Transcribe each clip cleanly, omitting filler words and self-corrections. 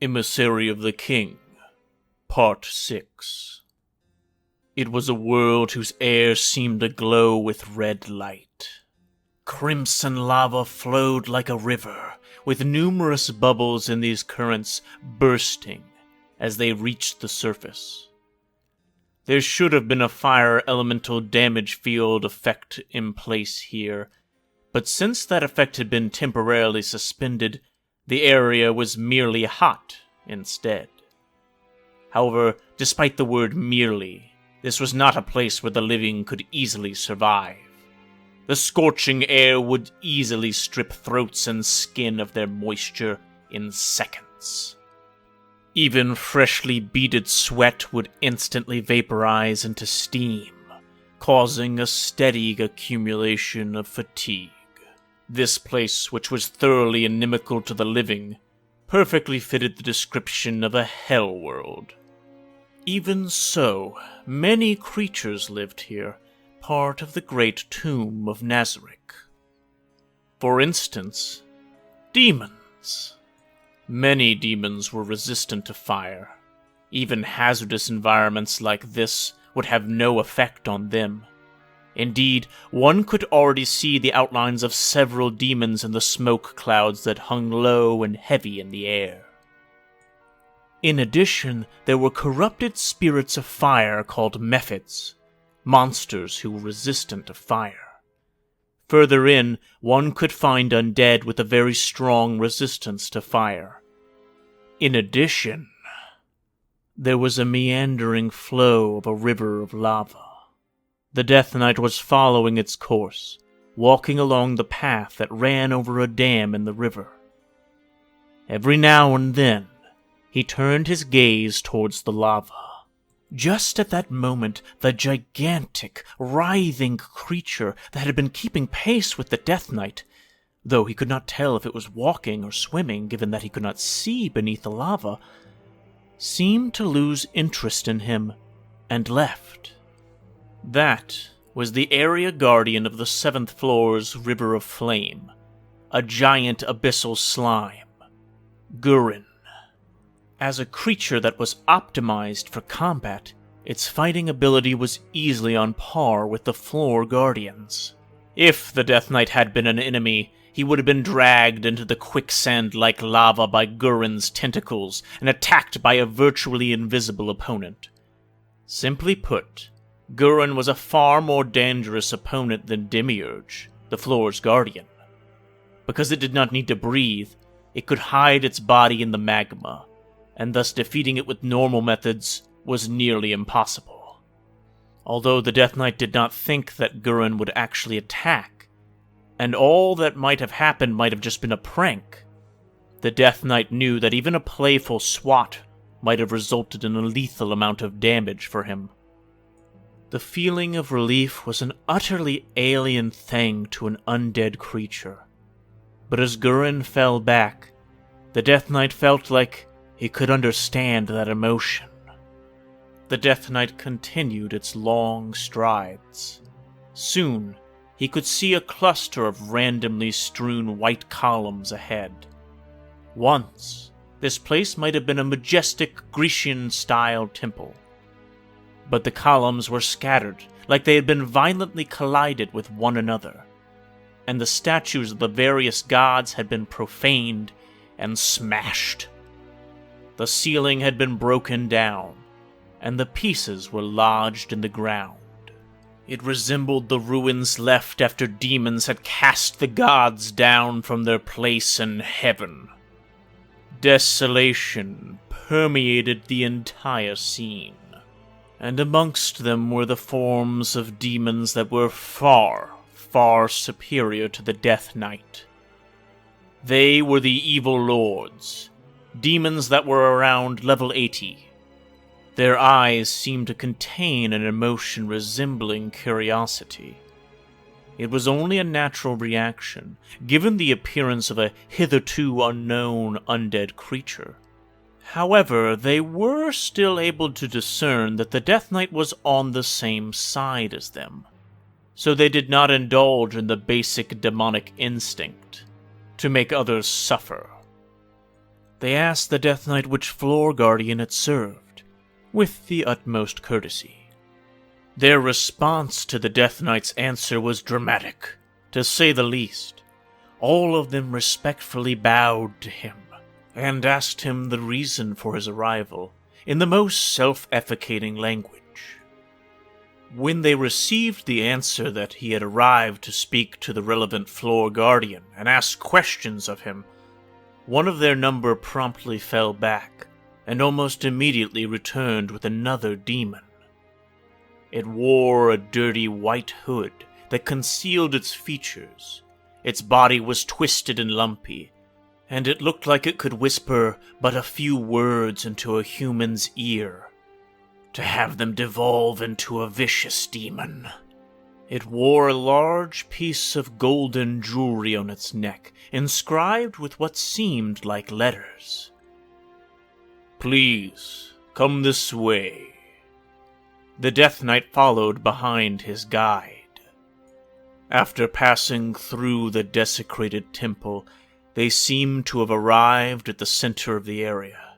Emissary of the King, Part 6. It was a world whose air seemed aglow with red light. Crimson lava flowed like a river, with numerous bubbles in these currents bursting as they reached the surface. There should have been a fire elemental damage field effect in place here, but since that effect had been temporarily suspended, the area was merely hot instead. However, despite the word merely, this was not a place where the living could easily survive. The scorching air would easily strip throats and skin of their moisture in seconds. Even freshly beaded sweat would instantly vaporize into steam, causing a steady accumulation of fatigue. This place, which was thoroughly inimical to the living, perfectly fitted the description of a hell world. Even so, many creatures lived here, part of the great tomb of Nazarick. For instance, demons. Many demons were resistant to fire. Even hazardous environments like this would have no effect on them. Indeed, one could already see the outlines of several demons in the smoke clouds that hung low and heavy in the air. In addition, there were corrupted spirits of fire called Mephits, monsters who were resistant to fire. Further in, one could find undead with a very strong resistance to fire. In addition, there was a meandering flow of a river of lava. The Death Knight was following its course, walking along the path that ran over a dam in the river. Every now and then, he turned his gaze towards the lava. Just at that moment, the gigantic, writhing creature that had been keeping pace with the Death Knight, though he could not tell if it was walking or swimming given that he could not see beneath the lava, seemed to lose interest in him and left. That was the area guardian of the 7th floor's River of Flame, a giant abyssal slime, Gurren. As a creature that was optimized for combat, its fighting ability was easily on par with the floor guardians. If the Death Knight had been an enemy, he would have been dragged into the quicksand-like lava by Gurren's tentacles and attacked by a virtually invisible opponent. Simply put, Gurren was a far more dangerous opponent than Demiurge, the floor's guardian. Because it did not need to breathe, it could hide its body in the magma, and thus defeating it with normal methods was nearly impossible. Although the Death Knight did not think that Gurren would actually attack, and all that might have happened might have just been a prank, the Death Knight knew that even a playful swat might have resulted in a lethal amount of damage for him. The feeling of relief was an utterly alien thing to an undead creature. But as Gurren fell back, the Death Knight felt like he could understand that emotion. The Death Knight continued its long strides. Soon, he could see a cluster of randomly strewn white columns ahead. Once, this place might have been a majestic Grecian-style temple. But the columns were scattered, like they had been violently collided with one another, and the statues of the various gods had been profaned and smashed. The ceiling had been broken down, and the pieces were lodged in the ground. It resembled the ruins left after demons had cast the gods down from their place in heaven. Desolation permeated the entire scene, and amongst them were the forms of demons that were far, far superior to the Death Knight. They were the evil lords, demons that were around level 80. Their eyes seemed to contain an emotion resembling curiosity. It was only a natural reaction, given the appearance of a hitherto unknown undead creature. However, they were still able to discern that the Death Knight was on the same side as them, so they did not indulge in the basic demonic instinct to make others suffer. They asked the Death Knight which floor guardian it served, with the utmost courtesy. Their response to the Death Knight's answer was dramatic, to say the least. All of them respectfully bowed to him, and asked him the reason for his arrival, in the most self-efficating language. When they received the answer that he had arrived to speak to the relevant floor guardian and ask questions of him, one of their number promptly fell back, and almost immediately returned with another demon. It wore a dirty white hood that concealed its features. Its body was twisted and lumpy, and it looked like it could whisper but a few words into a human's ear, to have them devolve into a vicious demon. It wore a large piece of golden jewelry on its neck, inscribed with what seemed like letters. "Please, come this way." The Death Knight followed behind his guide. After passing through the desecrated temple, they seemed to have arrived at the center of the area.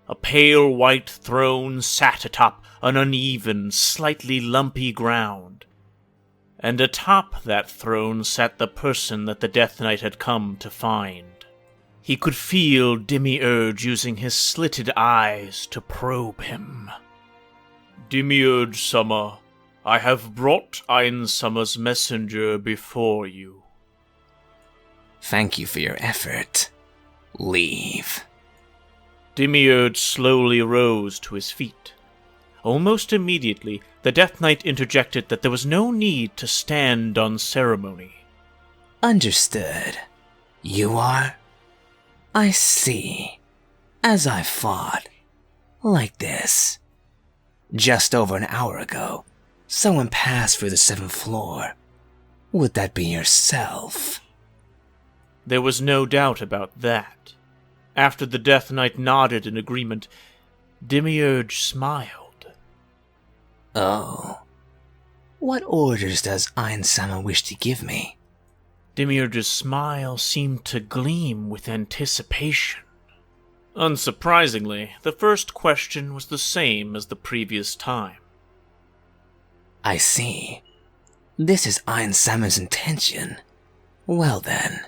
A pale white throne sat atop an uneven, slightly lumpy ground, and atop that throne sat the person that the Death Knight had come to find. He could feel Demiurge using his slitted eyes to probe him. "Demiurge-sama, I have brought Ainz-sama's messenger before you." Thank you for your effort. Leave. Demiurge slowly rose to his feet. Almost immediately, the Death Knight interjected that there was no need to stand on ceremony. Understood. You are? I see. As I thought. Like this. Just over an hour ago, someone passed through the 7th floor. Would that be yourself? There was no doubt about that. After the Death Knight nodded in agreement, Demiurge smiled. Oh. What orders does Ainz-sama wish to give me? Demiurge's smile seemed to gleam with anticipation. Unsurprisingly, the first question was the same as the previous time. I see. This is Ainz-sama's intention. Well then.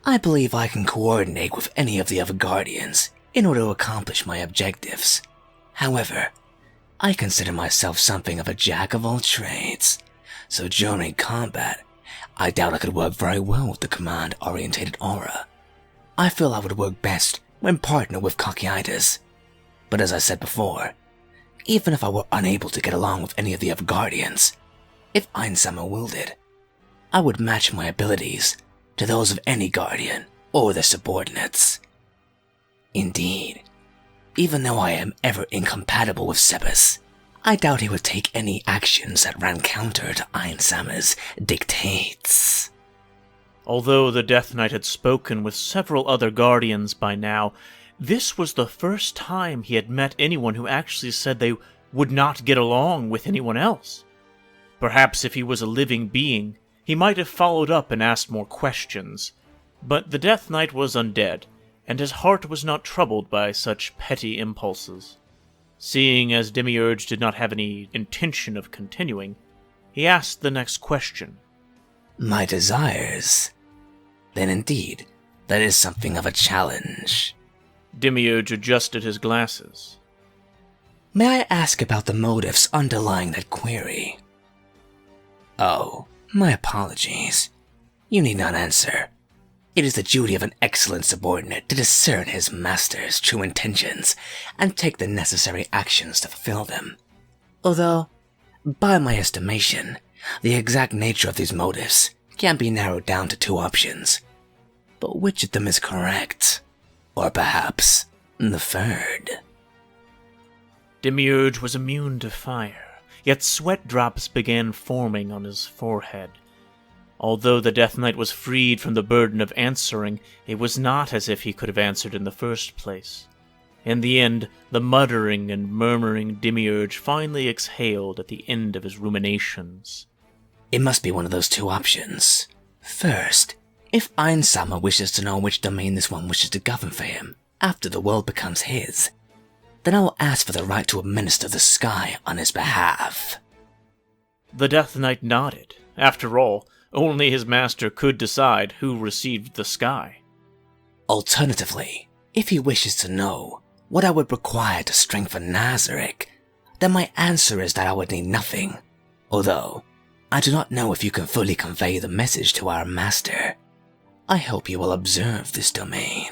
I believe I can coordinate with any of the other Guardians in order to accomplish my objectives. However, I consider myself something of a jack of all trades, so during combat, I doubt I could work very well with the command-orientated aura. I feel I would work best when partnered with Cockyitis. But as I said before, even if I were unable to get along with any of the other Guardians, if Ainz-sama willed it, I would match my abilities to those of any Guardian or their subordinates. Indeed, even though I am ever incompatible with Sebas, I doubt he would take any actions that ran counter to Ainz-sama's dictates. Although the Death Knight had spoken with several other Guardians by now, this was the first time he had met anyone who actually said they would not get along with anyone else. Perhaps if he was a living being, he might have followed up and asked more questions, but the Death Knight was undead, and his heart was not troubled by such petty impulses. Seeing as Demiurge did not have any intention of continuing, he asked the next question. My desires? Then indeed, that is something of a challenge. Demiurge adjusted his glasses. May I ask about the motives underlying that query? Oh, my apologies. You need not answer. It is the duty of an excellent subordinate to discern his master's true intentions and take the necessary actions to fulfill them. Although, by my estimation, the exact nature of these motives can be narrowed down to 2 options. But which of them is correct? Or perhaps the 3rd? Demiurge was immune to fire, yet sweat drops began forming on his forehead. Although the Death Knight was freed from the burden of answering, it was not as if he could have answered in the first place. In the end, the muttering and murmuring Demiurge finally exhaled at the end of his ruminations. It must be one of those 2 options. First, If Ainz-sama wishes to know which domain this one wishes to govern for him after the world becomes his, then I will ask for the right to administer the sky on his behalf. The Death Knight nodded. After all, only his master could decide who received the sky. Alternatively, if he wishes to know what I would require to strengthen Nazarick, then my answer is that I would need nothing, although I do not know if you can fully convey the message to our master. I hope you will observe this domain.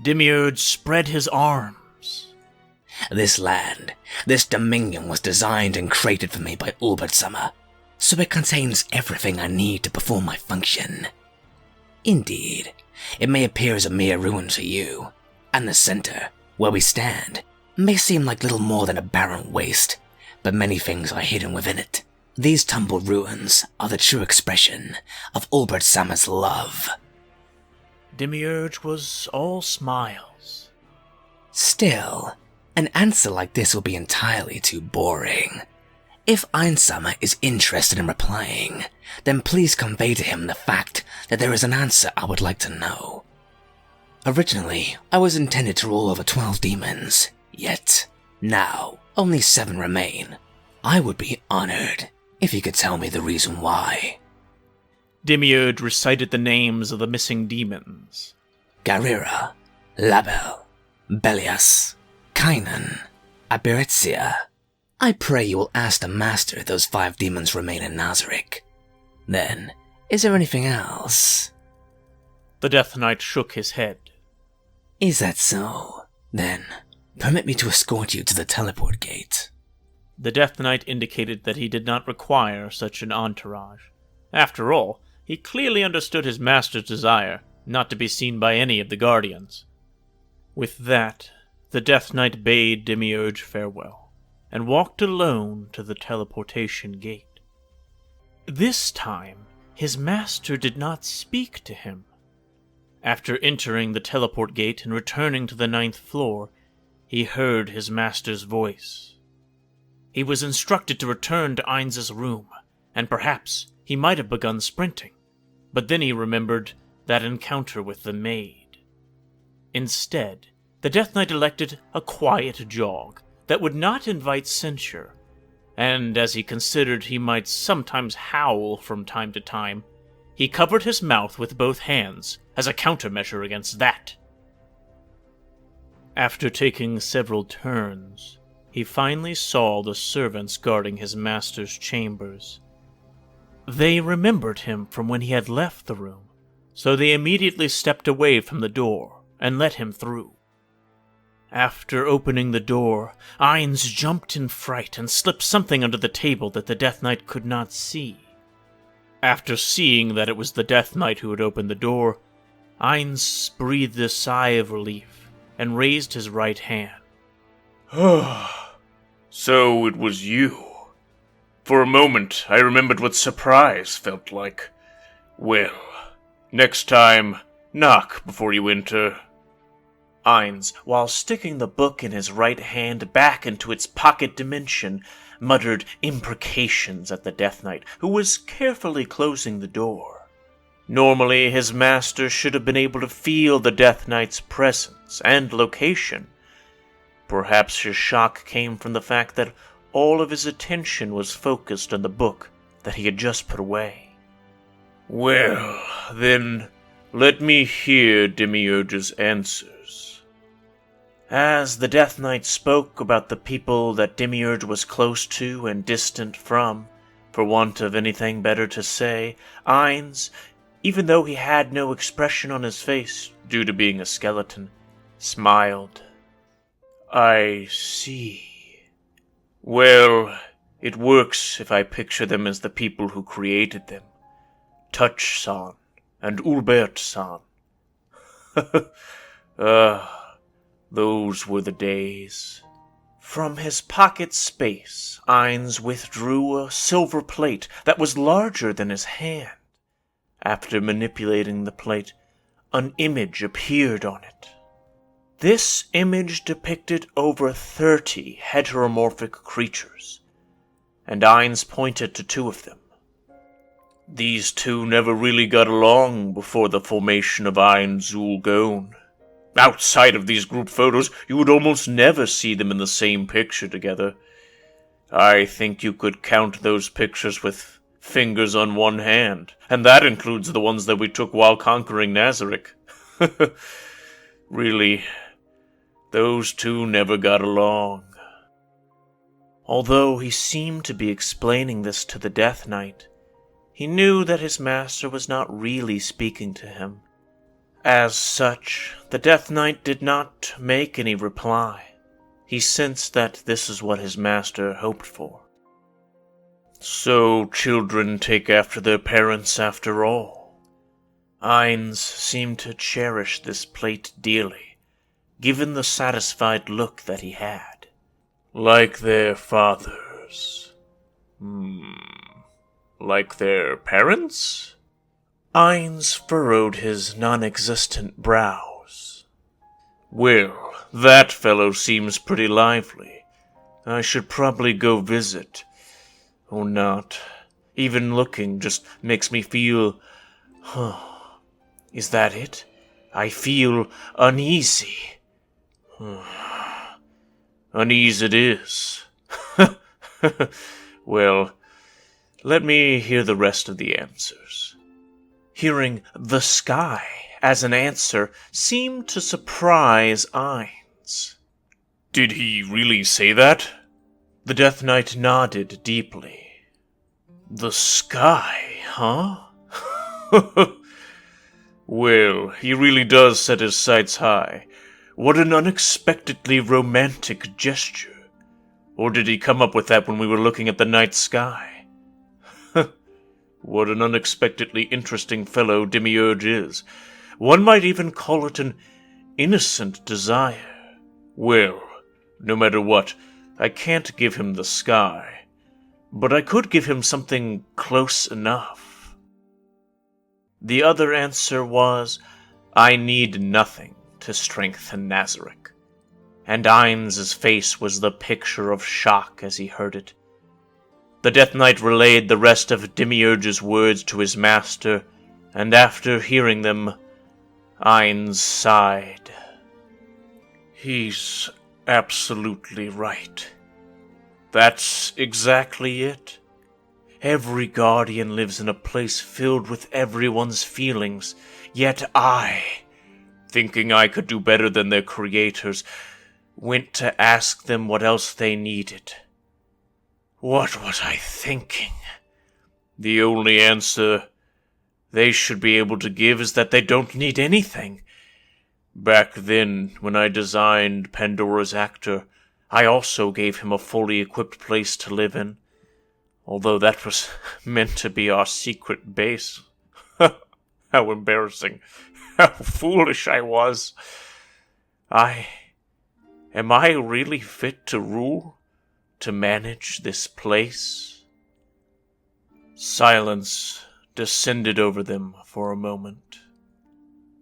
Demiurge spread his arms. This land, this dominion was designed and created for me by Overlord, so it contains everything I need to perform my function. Indeed, it may appear as a mere ruin to you, and the center, where we stand, may seem like little more than a barren waste, but many things are hidden within it. These tumbled ruins are the true expression of Overlord's love. Demiurge was all smiles. Still, an answer like this will be entirely too boring. If Ainz-sama is interested in replying, then please convey to him the fact that there is an answer I would like to know. Originally, I was intended to rule over 12 demons, yet now only 7 remain. I would be honored if you could tell me the reason why. Demiurge recited the names of the missing demons. Garira, Label, Belias, Kainan, Aberezia. I pray you will ask the master if those 5 demons remain in Nazarick. Then, is there anything else? The Death Knight shook his head. Is that so? Then, permit me to escort you to the teleport gate. The Death Knight indicated that he did not require such an entourage. After all, he clearly understood his master's desire not to be seen by any of the Guardians. With that, the Death Knight bade Demiurge farewell, and walked alone to the teleportation gate. This time, his master did not speak to him. After entering the teleport gate and returning to the 9th floor, he heard his master's voice. He was instructed to return to Ainz's room, and perhaps he might have begun sprinting, but then he remembered that encounter with the maid. Instead, the Death Knight elected a quiet jog that would not invite censure, and as he considered he might sometimes howl from time to time, he covered his mouth with both hands as a countermeasure against that. After taking several turns, he finally saw the servants guarding his master's chambers. They remembered him from when he had left the room, so they immediately stepped away from the door and let him through. After opening the door, Ainz jumped in fright and slipped something under the table that the Death Knight could not see. After seeing that it was the Death Knight who had opened the door, Ainz breathed a sigh of relief and raised his right hand. So it was you. For a moment, I remembered what surprise felt like. Well, next time, knock before you enter. Ainz, while sticking the book in his right hand back into its pocket dimension, muttered imprecations at the Death Knight, who was carefully closing the door. Normally, his master should have been able to feel the Death Knight's presence and location. Perhaps his shock came from the fact that all of his attention was focused on the book that he had just put away. Well, then, let me hear Demiurge's answers. As the Death Knight spoke about the people that Demiurge was close to and distant from, for want of anything better to say, Ainz, even though he had no expression on his face due to being a skeleton, smiled. I see. Well, it works if I picture them as the people who created them. Touch-san and Ulbert-san. Those were the days. From his pocket space, Ainz withdrew a silver plate that was larger than his hand. After manipulating the plate, an image appeared on it. This image depicted over 30 heteromorphic creatures, and Ainz pointed to 2 of them. These two never really got along before the formation of Ainz. Outside of these group photos, you would almost never see them in the same picture together. I think you could count those pictures with fingers on one hand, and that includes the ones that we took while conquering Nazarick. Really, those two never got along. Although he seemed to be explaining this to the Death Knight, he knew that his master was not really speaking to him. As such, the Death Knight did not make any reply. He sensed that this is what his master hoped for. So children take after their parents after all. Ainz seemed to cherish this plate dearly, given the satisfied look that he had. Like their fathers. Like their parents? Ainz furrowed his non-existent brows. Well, that fellow seems pretty lively. I should probably go visit. Or not. Even looking just makes me feel... Is that it? I feel uneasy. Uneasy it is. Well, let me hear the rest of the answers. Hearing the sky as an answer seemed to surprise Ainz. Did he really say that? The Death Knight nodded deeply. The sky, huh? Well, he really does set his sights high. What an unexpectedly romantic gesture. Or did he come up with that when we were looking at the night sky? What an unexpectedly interesting fellow Demiurge is. One might even call it an innocent desire. Well, no matter what, I can't give him the sky. But I could give him something close enough. The other answer was, I need nothing to strengthen Nazarick. And Ainz's face was the picture of shock as he heard it. The Death Knight relayed the rest of Demiurge's words to his master, and after hearing them, Ainz sighed. He's absolutely right. That's exactly it. Every guardian lives in a place filled with everyone's feelings, yet I, thinking I could do better than their creators, went to ask them what else they needed. What was I thinking? The only answer they should be able to give is that they don't need anything. Back then, when I designed Pandora's actor, I also gave him a fully equipped place to live in. Although that was meant to be our secret base. How embarrassing. How foolish I was. Am I really fit to rule? To manage this place? Silence descended over them for a moment.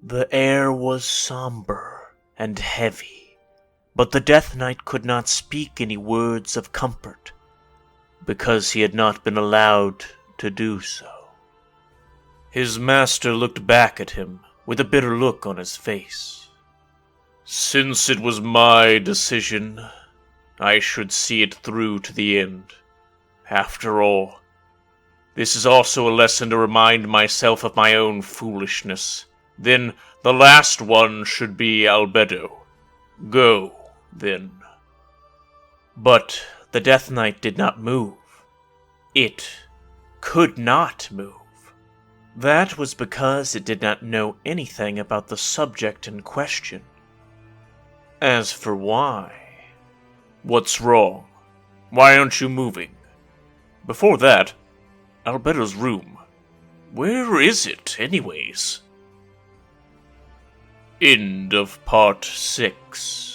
The air was somber and heavy, but the Death Knight could not speak any words of comfort, because he had not been allowed to do so. His master looked back at him with a bitter look on his face. Since it was my decision, I should see it through to the end. After all, this is also a lesson to remind myself of my own foolishness. Then the last one should be Albedo. Go, then. But the Death Knight did not move. It could not move. That was because it did not know anything about the subject in question. As for why... What's wrong? Why aren't you moving? Before that, Albedo's room. Where is it, anyways? End of Part 6.